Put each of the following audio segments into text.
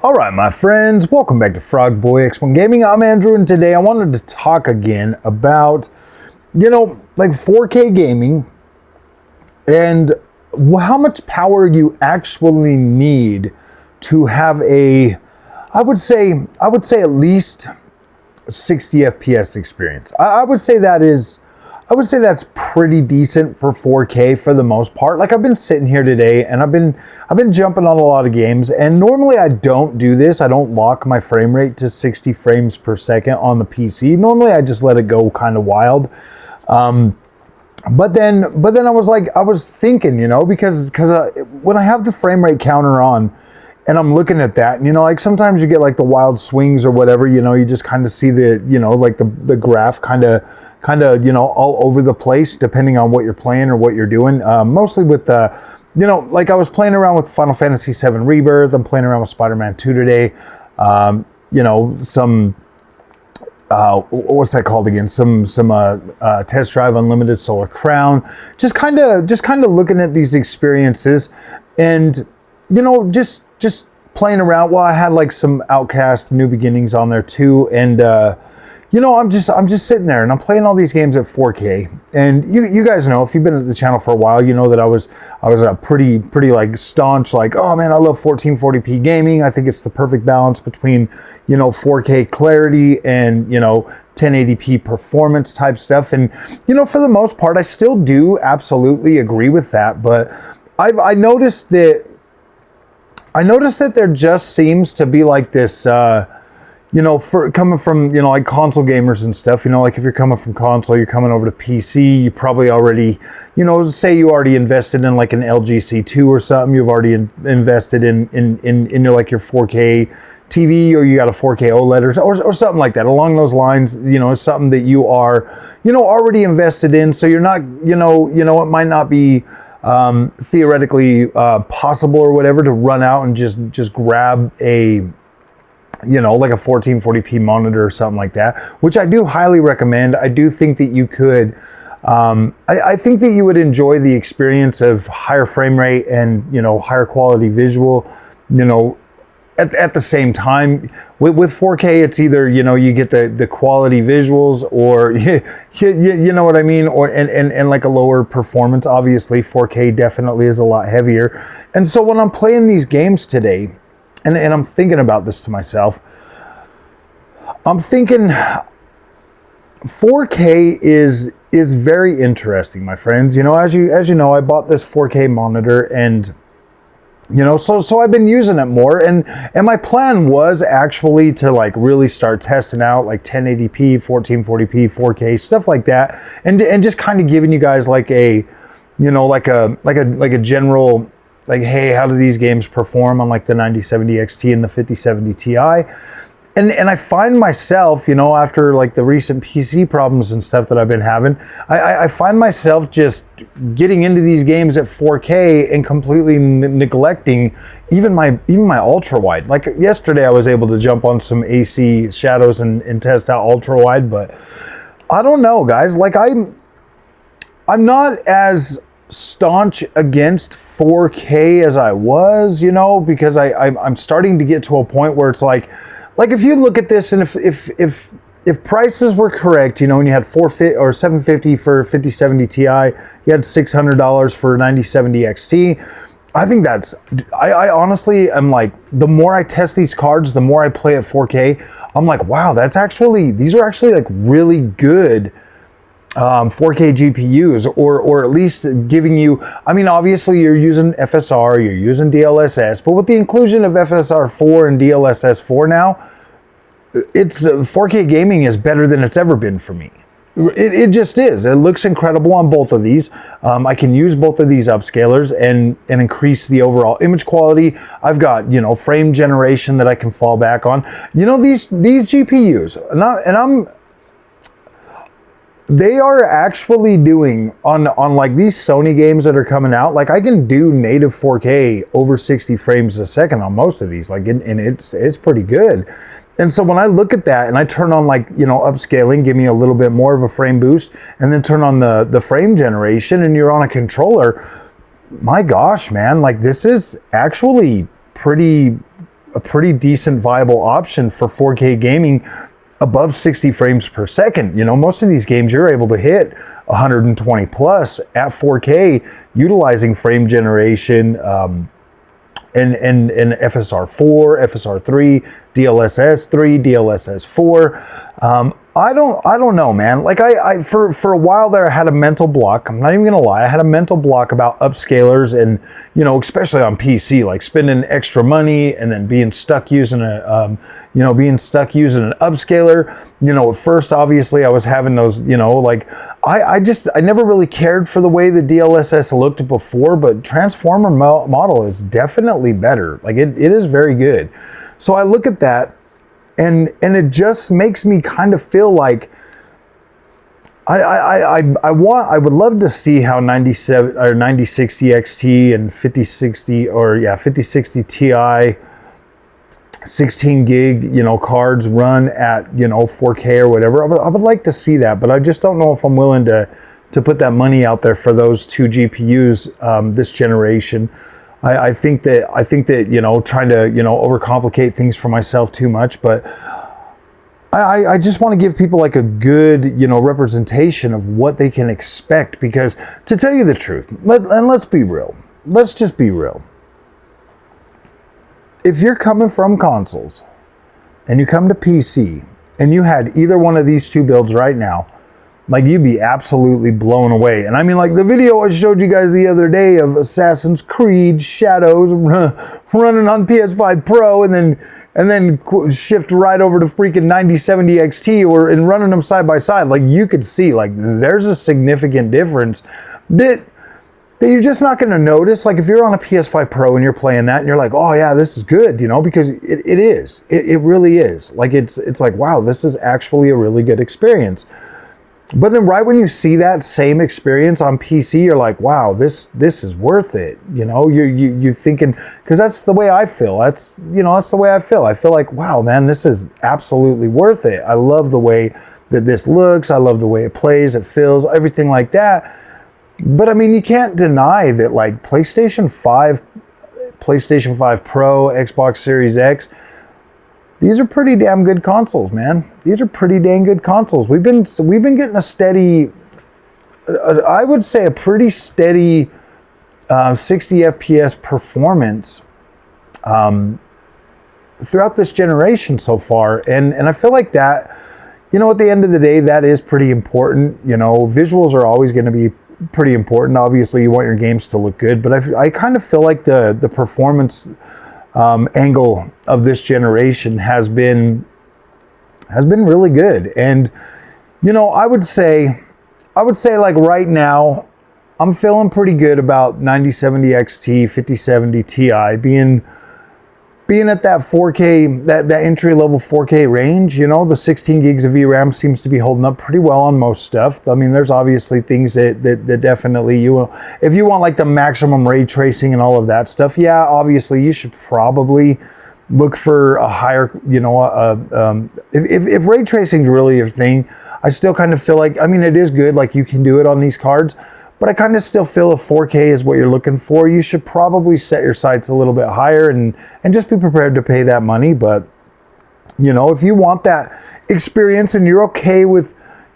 All right, my friends, welcome back to Frog Boy X1 Gaming. I'm Andrew, and today I wanted to talk again about, like 4K gaming and how much power you actually need to have I would say at least 60 FPS experience. I would say that's pretty decent for 4K for the most part. Like, I've been sitting here today and I've been jumping on a lot of games, and normally I don't do this. I don't lock my frame rate to 60 frames per second on the PC. Normally I just let it go kind of wild. But then I was thinking, because when I have the frame rate counter on and I'm looking at that, and like sometimes you get like the wild swings or whatever, you just kind of see the, like the graph kind of, all over the place depending on what you're playing or what you're doing. Mostly with like I was playing around with Final Fantasy VII Rebirth. I'm playing around with Spider-Man 2 today. Some what's that called again? Some Test Drive Unlimited Solar Crown. Just kind of looking at these experiences, and just playing around. Well, I had like some Outcast New Beginnings on there too, and I'm just sitting there and I'm playing all these games at 4K. And you guys know, if you've been at the channel for a while, you know that I was a pretty like staunch, like, oh man, I love 1440p gaming. I think it's the perfect balance between 4K clarity and 1080p performance type stuff. And for the most part, I still do absolutely agree with that. But I noticed that there just seems to be like this, for coming from, like console gamers and stuff, like if you're coming from console, you're coming over to PC, you probably already, say you already invested in like an LG C2 or something, you've already invested in your, like your 4K TV, or you got a 4K OLED or something like that. Along those lines, it's something that you are, already invested in. So you're not, it might not be theoretically possible or whatever to run out and just grab a like a 1440p monitor or something like that, which I do highly recommend. I do think that you could, I think that you would enjoy the experience of higher frame rate and, higher quality visual, at the same time. With 4K, it's either, you get the quality visuals, or, you know what I mean? Or, and like a lower performance. Obviously 4K definitely is a lot heavier. And so when I'm playing these games today, and I'm thinking about this to myself, I'm thinking 4K is very interesting, my friends. As you know, I bought this 4K monitor, and so I've been using it more, and my plan was actually to like really start testing out like 1080p, 1440p, 4K, stuff like that, and just kind of giving you guys like a like a general, like, hey, how do these games perform on like the 9070 XT and the 5070 Ti? And I find myself, after like the recent PC problems and stuff that I've been having, I find myself just getting into these games at 4K and completely neglecting even my ultra wide. Like yesterday, I was able to jump on some AC shadows and test out ultra wide, but I don't know, guys. Like I'm not as staunch against 4K as I was, because I'm starting to get to a point where it's like if you look at this, and if prices were correct, and you had $450 or $750 for 5070 Ti, you had $600 for 9070 XT. I think I honestly am like, the more I test these cards, the more I play at 4K, I'm like, wow, these are actually like really good 4K GPUs, or at least giving you, I mean, obviously you're using FSR, you're using DLSS, but with the inclusion of FSR4 and DLSS4 now, it's 4K gaming is better than it's ever been for me. It just is. It looks incredible on both of these. I can use both of these upscalers and increase the overall image quality. I've got, frame generation that I can fall back on. These GPUs, they are actually doing on like these Sony games that are coming out. Like I can do native 4K over 60 frames a second on most of these. Like, and it's pretty good. And so when I look at that and I turn on like, upscaling, give me a little bit more of a frame boost, and then turn on the frame generation, and you're on a controller, my gosh, man, like this is actually pretty a pretty decent viable option for 4K gaming above 60 frames per second. You know, most of these games you're able to hit 120 plus at 4K utilizing frame generation, and FSR4, FSR3, DLSS3, DLSS4. I don't know, man. Like I for a while there, I had a mental block. I'm not even gonna lie. I had a mental block about upscalers, and you know, especially on PC, like spending extra money and then being stuck using an upscaler. You know, at first, obviously, I was having those. You know, like I never really cared for the way the DLSS looked before, but Transformer model is definitely better. Like it is very good. So I look at that. And it just makes me kind of feel like I would love to see how 9060 XT and 5060 Ti 16 gig, you know, cards run at, you know, 4K or whatever. I would like to see that, but I just don't know if I'm willing to put that money out there for those two GPUs this generation. I think that, you know, trying to, you know, overcomplicate things for myself too much, but I just want to give people like a good, you know, representation of what they can expect, because to tell you the truth, and let's be real, let's just be real. If you're coming from consoles and you come to PC and you had either one of these two builds right now, like you'd be absolutely blown away. And I mean, like the video I showed you guys the other day of Assassin's Creed Shadows running on PS5 Pro and then shift right over to freaking 9070 XT and running them side by side. Like you could see, like there's a significant difference that you're just not going to notice. Like if you're on a PS5 Pro and you're playing that and you're like, oh yeah, this is good, you know, because it is. It really is. Like it's like, wow, this is actually a really good experience. But then right when you see that same experience on PC, you're like, wow, this is worth it. You know, you're thinking, because that's the way I feel. That's the way I feel. I feel like, wow, man, this is absolutely worth it. I love the way that this looks. I love the way it plays, it feels, everything like that. But I mean, you can't deny that like PlayStation 5 Pro, Xbox Series X, these are pretty damn good consoles, man. These are pretty dang good consoles. We've been getting a steady, I would say a pretty steady 60 FPS performance throughout this generation so far. And I feel like that, you know, at the end of the day, that is pretty important. You know, visuals are always going to be pretty important. Obviously, you want your games to look good, but I kind of feel like the performance angle of this generation has been really good. And you know, I would say like right now I'm feeling pretty good about 9070 XT, 5070 Ti being at that 4K, that entry level 4K range. You know, the 16 gigs of VRAM seems to be holding up pretty well on most stuff. I mean, there's obviously things that definitely you will, if you want like the maximum ray tracing and all of that stuff, yeah, obviously you should probably look for a higher, you know, if ray tracing is really your thing, I still kind of feel like, I mean, it is good, like you can do it on these cards, but I kind of still feel if 4K is what you're looking for, you should probably set your sights a little bit higher and just be prepared to pay that money. But, you know, if you want that experience and you're okay with,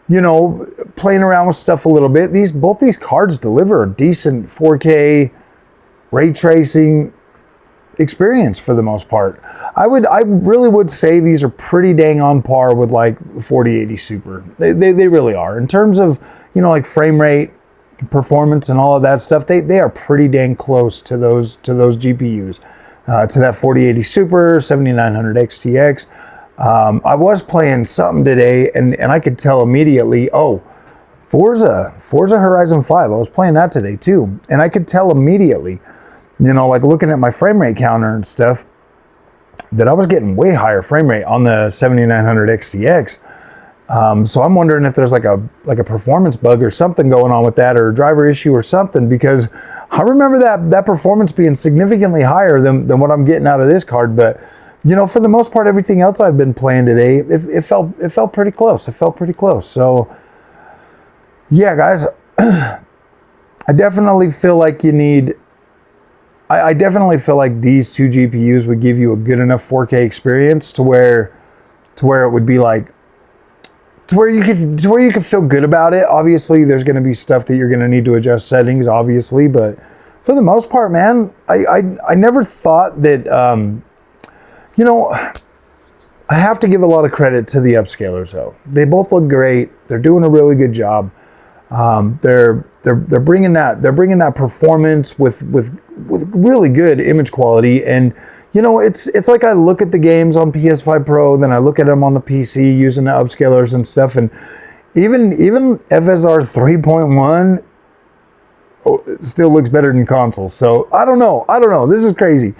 you know, playing around with stuff a little bit, both these cards deliver a decent 4K ray tracing experience for the most part. I really would say these are pretty dang on par with like 4080 Super. They really are. In terms of, you know, like frame rate, performance and all of that stuff, they are pretty dang close to those GPUs, to that 4080 Super, 7900 XTX. I was playing something today and I could tell immediately, oh, Forza Horizon 5, I was playing that today too, and I could tell immediately, you know, like looking at my frame rate counter and stuff, that I was getting way higher frame rate on the 7900 XTX. So I'm wondering if there's like a performance bug or something going on with that, or a driver issue or something, because I remember that performance being significantly higher than what I'm getting out of this card. But you know, for the most part, everything else I've been playing today, it felt pretty close. It felt pretty close. So yeah, guys, I definitely feel like you need I definitely feel like these two GPUs would give you a good enough 4K experience to where it would be like, to where you could feel good about it. Obviously, there's going to be stuff that you're going to need to adjust settings, obviously, but for the most part, man, I never thought that, you know, I have to give a lot of credit to the upscalers though. They both look great. They're doing a really good job. They're bringing that performance with really good image quality. And you know, it's like I look at the games on PS5 Pro, then I look at them on the PC using the upscalers and stuff, and even FSR 3.1 still looks better than consoles. So I don't know. This is crazy.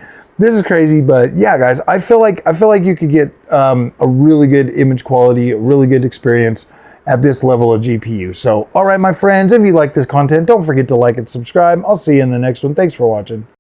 But yeah, guys, I feel like you could get a really good image quality, a really good experience at this level of GPU. So, all right, my friends, if you like this content, don't forget to like and subscribe. I'll see you in the next one. Thanks for watching.